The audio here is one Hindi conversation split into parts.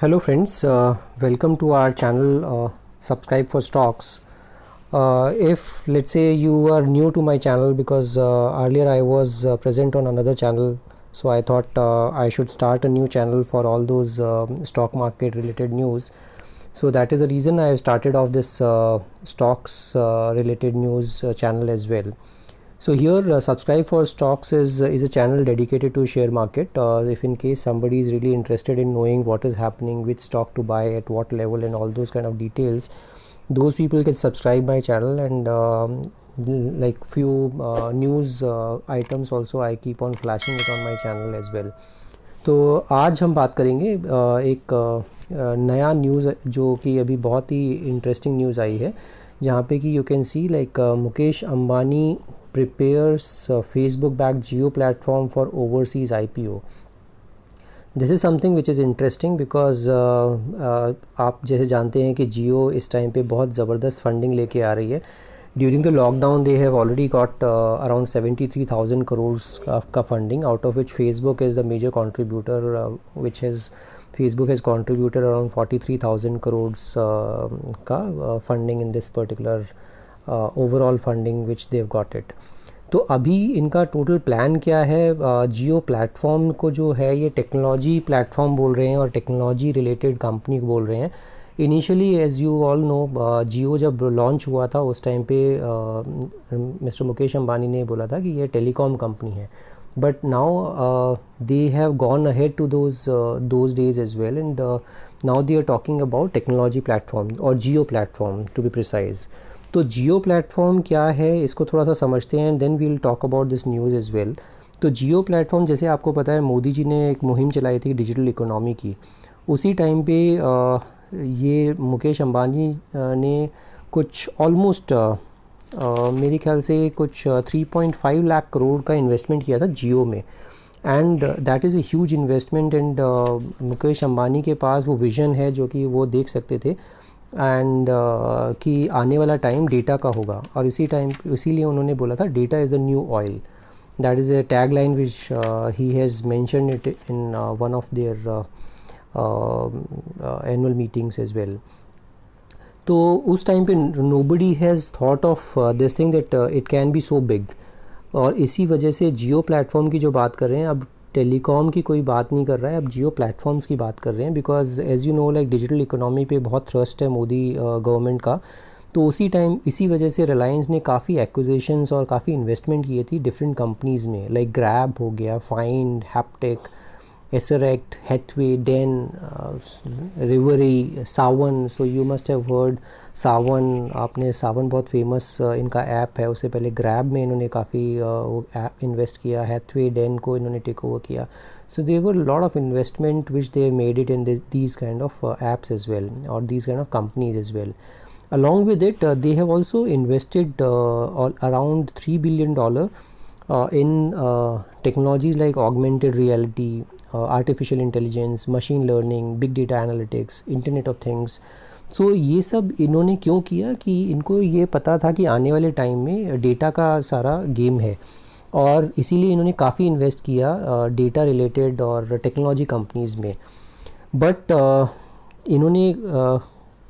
Hello friends, welcome to our channel. Subscribe for stocks. If let's say you are new to my channel, because earlier I was present on another channel, so I thought I should start a new channel for all those stock market related news. So that is the reason I have started off this stocks related news channel as well. So here subscribe for stocks is a channel dedicated to share market. If in case somebody is really interested in knowing what is happening, which stock to buy at what level and all those kind of details, those people can subscribe my channel. And like few news items also I keep on flashing it on my channel as well. तो आज हम बात करेंगे एक नया न्यूज़ जो कि अभी बहुत ही इंटरेस्टिंग न्यूज़ आई है, जहाँ पे कि you can see like Mukesh Ambani prepares Facebook backed Jio platform for overseas IPO. This is something which is interesting because आप जैसे जानते हैं कि जियो इस टाइम पे बहुत ज़बरदस्त फंडिंग लेके आ रही है. During the lockdown they have already got around 73,000 crores का funding, out of which Facebook is the major contributor, which has Facebook has contributed around 43,000 crores का funding in this particular overall funding which they got it. तो अभी इनका टोटल प्लान क्या है? जियो प्लेटफॉर्म को जो है ये टेक्नोलॉजी प्लेटफॉर्म बोल रहे हैं और टेक्नोलॉजी रिलेटेड कंपनी को बोल रहे हैं. Initially as you all know, Jio जब लॉन्च हुआ था उस टाइम पे मिस्टर मुकेश अंबानी ने बोला था कि ये टेलीकॉम कंपनी है. But now they have gone ahead to those days as well, and now they are talking about technology platform और Jio platform to be precise. तो जियो प्लेटफॉर्म क्या है इसको थोड़ा सा समझते हैं, then we will talk about this news as well. तो जियो प्लेटफॉर्म, जैसे आपको पता है, मोदी जी ने एक मुहिम चलाई थी डिजिटल इकोनॉमी की. उसी टाइम पे ये मुकेश अंबानी ने कुछ ऑलमोस्ट मेरे ख्याल से कुछ 3.5 लाख करोड़ का इन्वेस्टमेंट किया था जियो में. And that is a huge investment. And Mukesh Ambani के पास वो विज़न है जो कि वो देख सकते थे एंड कि आने वाला टाइम डेटा का होगा, और इसीलिए उन्होंने बोला था data is the new oil. That is a tag line which he has mentioned it in one of their annual meetings as well. तो उस टाइम पे nobody has thought of this thing that it can be so big. और इसी वजह से जियो प्लेटफॉर्म की जो बात कर रहे हैं, अब टेलीकॉम की कोई बात नहीं कर रहा है, अब जियो प्लेटफॉर्म्स की बात कर रहे हैं. Because as you know, like digital economy पे बहुत थ्रस्ट है मोदी गवर्नमेंट का. तो इसी वजह से रिलायंस ने काफ़ी एक्विजिशंस और काफ़ी इन्वेस्टमेंट किए थी डिफरेंट कंपनीज़ में, लाइक ग्रैब हो गया, फाइंड, हैप्टेक, एसरेक्ट, Hathway, Den, Reverie, Saavn. So you must have heard Saavn. आपने सावन बहुत फेमस इनका ऐप है. उससे पहले ग्रैब में इन्होंने काफ़ी इन्वेस्ट किया. हैथवे, डेन को इन्होंने टेक ओवर किया. So there were lot of investment which they made it in these kind of apps as well, or these kind of companies as well. Along with it, they have also invested around $3 billion in technologies like augmented reality, artificial intelligence, machine learning, big data analytics, internet of things. So ये सब इन्होंने क्यों किया कि इनको ये पता था कि आने वाले टाइम में डेटा का सारा गेम है, और इसीलिए इन्होंने काफ़ी इन्वेस्ट किया डेटा रिलेटेड और टेक्नोलॉजी कंपनीज़ में. बट इन्होंने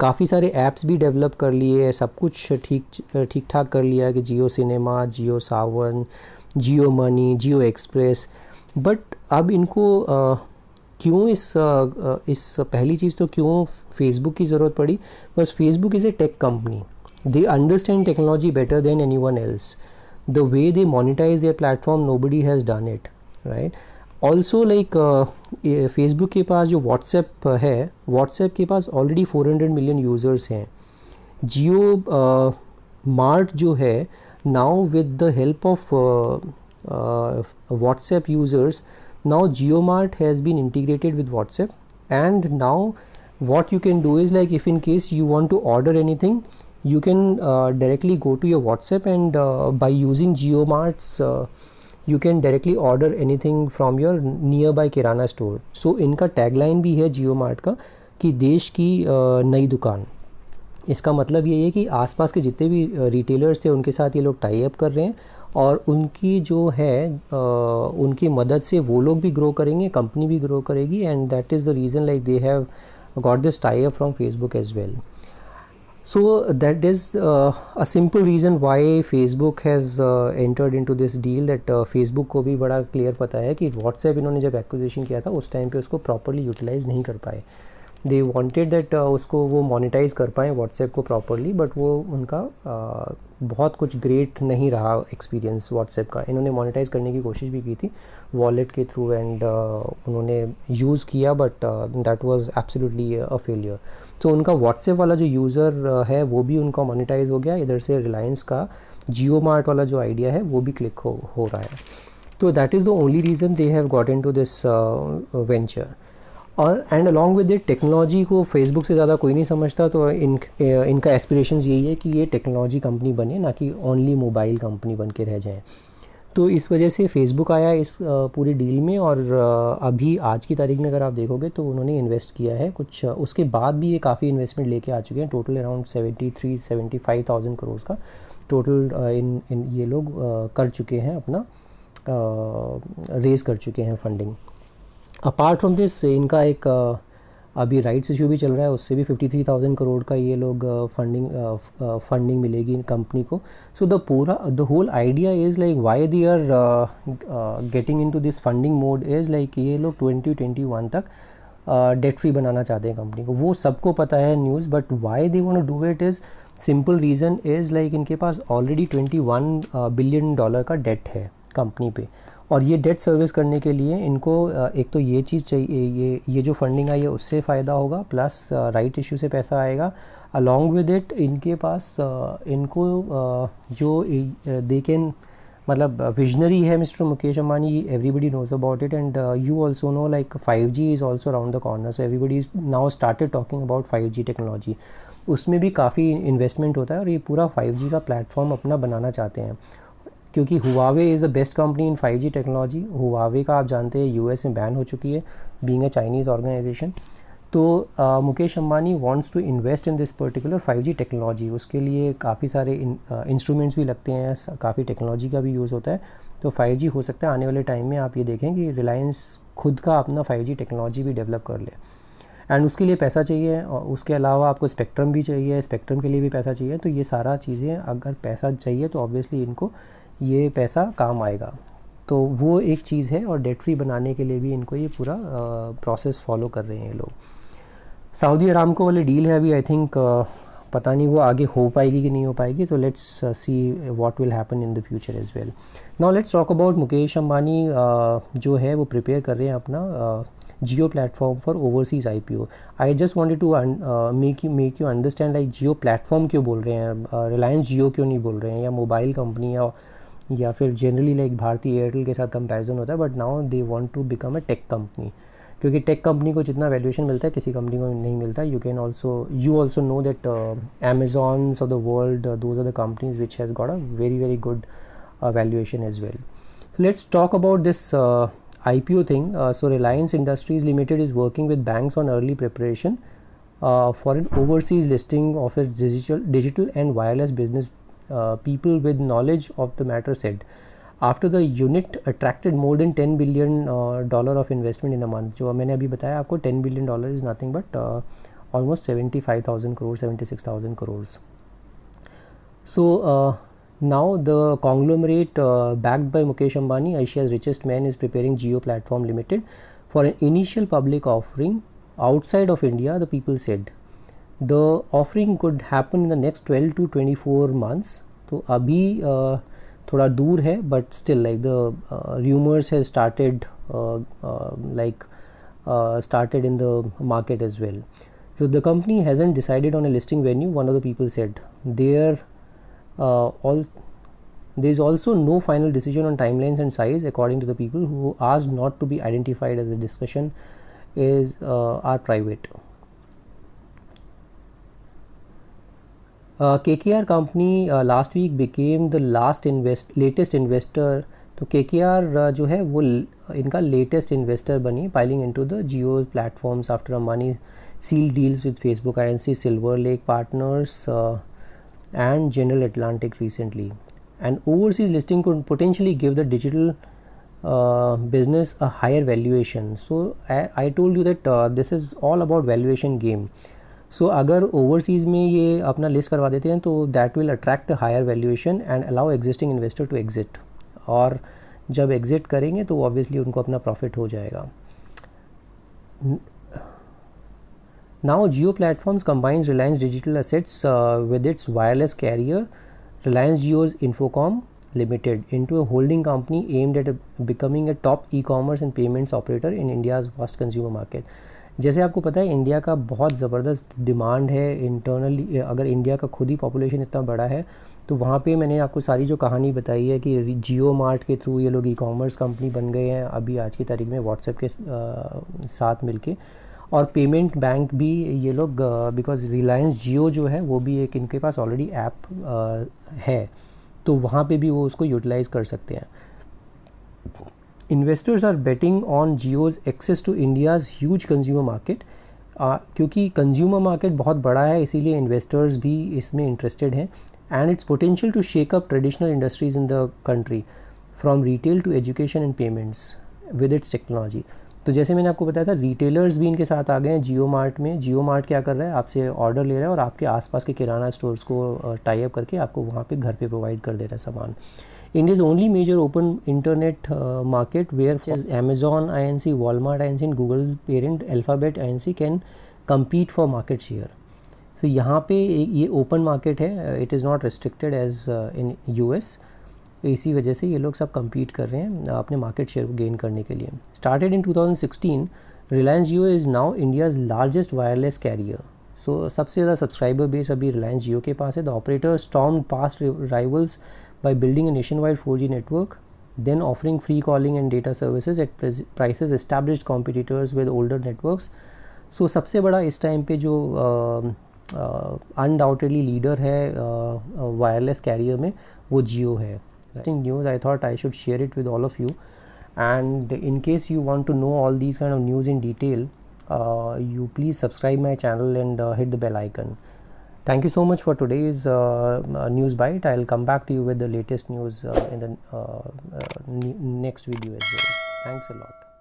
काफ़ी सारे ऐप्स भी डेवलप कर लिए, सब कुछ ठीक ठाक कर लिया कि Jio cinema, Jio Saavn, Jio money, Jio express. But अब इनको क्यों इस पहली चीज़ तो क्यों फेसबुक की ज़रूरत पड़ी? Because Facebook is a tech company. They understand technology better than anyone else. The way they monetize their platform, nobody has done it, right. Also like Facebook के पास जो व्हाट्सएप है, व्हाट्सएप के पास ऑलरेडी 400 मिलियन यूज़र्स हैं. जियो मार्ट जो है, now with the help of WhatsApp users, now JioMart has been integrated with WhatsApp, and now what you can do is, like, if in case you want to order anything, you can directly go to your WhatsApp, and by using JioMarts you can directly order anything from your nearby kirana store. So इनका tagline भी है JioMart का कि देश की नई दुकान. इसका मतलब ये है कि आसपास के जितने भी रिटेलर्स थे उनके साथ ये लोग टाई अप कर रहे हैं, और उनकी जो है उनकी मदद से वो लोग भी ग्रो करेंगे, कंपनी भी ग्रो करेगी. And that is the reason, like they have got this tie-up from Facebook as well. So that is a simple reason why Facebook has entered into this deal, that Facebook को भी बड़ा क्लियर पता है कि WhatsApp इन्होंने जब एक्विजिशन किया था उस टाइम पे उसको प्रॉपरली यूटिलाइज नहीं कर पाए. दे वांटेड दैट उसको वो मोनेटाइज कर पाएँ WhatsApp को प्रॉपरली, बट वो उनका बहुत कुछ ग्रेट नहीं रहा एक्सपीरियंस WhatsApp का. इन्होंने मोनेटाइज करने की कोशिश भी की थी वॉलेट के थ्रू, एंड उन्होंने यूज़ किया, but that was absolutely a failure. तो उनका WhatsApp वाला जो यूज़र है वो भी उनका मोनेटाइज हो गया. इधर से रिलायंस का जियो मार्ट वाला जो आइडिया है वो भी क्लिक हो रहा है. तो that is the only reason they have got into this venture. और and along with it technology को फेसबुक से ज़्यादा कोई नहीं समझता, तो इनका एस्पिरेशंस यही है कि ये टेक्नोलॉजी कंपनी बने, ना कि ओनली मोबाइल कंपनी बन के रह जाएँ. तो इस वजह से फेसबुक आया इस पूरी डील में. और अभी आज की तारीख में अगर आप देखोगे तो उन्होंने इन्वेस्ट किया है कुछ, उसके बाद भी ये काफ़ी इन्वेस्टमेंट लेके आ चुके हैं. टोटल अराउंड 73-75,000 करोड़ का टोटल इन ये लोग कर चुके हैं, अपना रेज़ कर चुके हैं फंडिंग. अपार्ट फ्रॉम दिस इनका एक अभी राइट्स इशू भी चल रहा है, उससे भी 53,000 करोड़ का ये लोग फंडिंग मिलेगी इन कंपनी को. So the whole idea is like why they are getting into this funding mode is like ये लोग 2021 तक डेट फ्री बनाना चाहते हैं कंपनी को. वो सबको पता है news, but why they want to do it is simple reason is like इनके पास ऑलरेडी $21 बिलियन का डेट है कंपनी पे, और ये डेट सर्विस करने के लिए इनको एक तो ये चीज़ चाहिए, ये जो फंडिंग आई है उससे फ़ायदा होगा, प्लस राइट इशू से पैसा आएगा. अलॉन्ग विद इट इनके पास इनको जो दे कैन, मतलब विजनरी है mister Mukesh Ambani, everybody knows about it, and you also know like 5G is also around the corner. So everybody is now started talking about 5G technology. उसमें भी काफ़ी इन्वेस्टमेंट होता है, और ये पूरा 5G का प्लेटफॉर्म अपना बनाना चाहते हैं, क्योंकि Huawei is a best company in 5G technology. Huawei का आप जानते हैं US में बैन हो चुकी है, बीइंग अ चाइनीज़ ऑर्गेनाइजेशन. तो Mukesh Ambani wants to invest in this particular 5G technology. उसके लिए काफ़ी सारे इंस्ट्रूमेंट्स भी लगते हैं, काफ़ी टेक्नोलॉजी का भी यूज़ होता है. तो 5G हो सकता है आने वाले टाइम में आप ये देखें कि रिलायंस खुद का अपना 5G टेक्नोलॉजी भी डेवलप कर ले, एंड उसके लिए पैसा चाहिए, और उसके अलावा आपको स्पेक्ट्रम भी चाहिए, स्पेक्ट्रम के लिए भी पैसा चाहिए. तो ये सारा चीज़ें, अगर पैसा चाहिए तो ऑब्वियसली इनको ये पैसा काम आएगा. तो वो एक चीज़ है, और डेट फ्री बनाने के लिए भी इनको ये पूरा प्रोसेस फॉलो कर रहे हैं ये लोग. सऊदी अरामको वाली डील है अभी, आई थिंक पता नहीं वो आगे हो पाएगी कि नहीं हो पाएगी. तो let's see what will happen in the future as well. Now let's talk about Mukesh Ambani. जो है वो प्रिपेयर कर रहे हैं अपना Jio platform for overseas IPO. I just wanted to make you understand like Jio platform क्यों बोल रहे हैं, रिलायंस जियो क्यों नहीं बोल रहे हैं, या मोबाइल कंपनी, या फिर जनरली लाइक भारती एयरटेल के साथ कंपैरिजन होता है. But now they want to become a tech company, क्योंकि टेक कंपनी को जितना वैल्यूएशन मिलता है किसी कंपनी को नहीं मिलता. You also know that Amazons of the world, those are the companies which has got a very good valuation as well. So let's talk about this IPO thing. So Reliance Industries Limited is working with banks on early preparation for an overseas listing of its digital and wireless business. People with knowledge of the matter said, after the unit attracted more than $10 billion of investment in a month. जो मैंने अभी बताया आपको, $10 billion is nothing but almost 75,000 crores, 76,000 crores. So now the conglomerate backed by Mukesh Ambani, Asia's richest man, is preparing Jio Platform Limited for an initial public offering outside of India, the people said. The offering could happen in the next 12 to 24 months. तो अभी थोड़ा दूर है, but still like the rumors has started started in the market as well. So the company hasn't decided on a listing venue, one of the people said. There is also no final decision on timelines and size, according to the people who asked not to be identified, as the discussion are private. KKR company last week became the latest investor. तो KKR जो है वो इनका लेटेस्ट इन्वेस्टर बनी, piling into the Jio platforms after Ambani sealed deals with Facebook, INC, Silver Lake Partners and General Atlantic recently. An overseas listing could potentially give the digital business a higher valuation. So I told you that this is all about valuation game. सो अगर ओवरसीज़ में ये अपना लिस्ट करवा देते हैं तो that will attract higher valuation and allow existing investor to exit, और जब एग्जिट करेंगे तो ऑब्वियसली उनको अपना प्रॉफिट हो जाएगा. Now Jio platforms combines Reliance digital assets with its wireless carrier Reliance Jio's Infocomm limited into a holding company aimed at becoming a top e-commerce and payments operator in India's vast consumer market. जैसे आपको पता है इंडिया का बहुत ज़बरदस्त डिमांड है इंटरनली. अगर इंडिया का खुद ही पॉपुलेशन इतना बड़ा है तो वहाँ पे मैंने आपको सारी जो कहानी बताई है कि जियो मार्ट के थ्रू ये लोग ई कॉमर्स कंपनी बन गए हैं अभी आज की तारीख में व्हाट्सएप के साथ मिलके, और पेमेंट बैंक भी ये लोग, बिकॉज रिलायंस जियो जो है वो भी एक इनके पास ऑलरेडी ऐप है तो वहाँ पे भी वो उसको यूटिलाइज़ कर सकते हैं. Investors are betting on Jio's access to India's huge consumer market. क्योंकि कंज्यूमर मार्केट बहुत बड़ा है इसीलिए इन्वेस्टर्स भी इसमें इंटरेस्टेड हैं. And its potential to shake up traditional industries in the country from retail to education and payments with its technology. तो जैसे मैंने आपको बताया था रिटेलर्स भी इनके साथ आ गए हैं जियो मार्ट में. जियो मार्ट क्या कर रहा है, आपसे ऑर्डर ले रहा है और आपके आसपास के किराना स्टोर्स को टाई अप करके आपको वहाँ पे घर पे प्रोवाइड कर दे रहा है सामान. India's only major open internet market where Amazon INC, Walmart INC and Google parent Alphabet INC can compete for market share. So यहाँ पे ये open market है, it is not restricted as in US. इसी वजह से ये लोग सब compete कर रहे हैं अपने market share को gain करने के लिए. Started in 2016, Reliance Jio is now India's largest wireless carrier. So सबसे ज़्यादा सब्सक्राइबर बेस अभी रिलायंस जियो के पास है. The operator stormed past rivals by building a nationwide 4G network, then offering free calling and data services at prices established competitors with older networks. So सबसे बड़ा इस टाइम पे जो undoubtedly लीडर है वायरलेस कैरियर में वो जियो है. Interesting news. I thought I should share it with all of you. And in case you want to know all these kind of news in detail, you please subscribe my channel and hit the bell icon. Thank you so much for today's news bite. I'll come back to you with the latest news in the next video as well. Thanks a lot.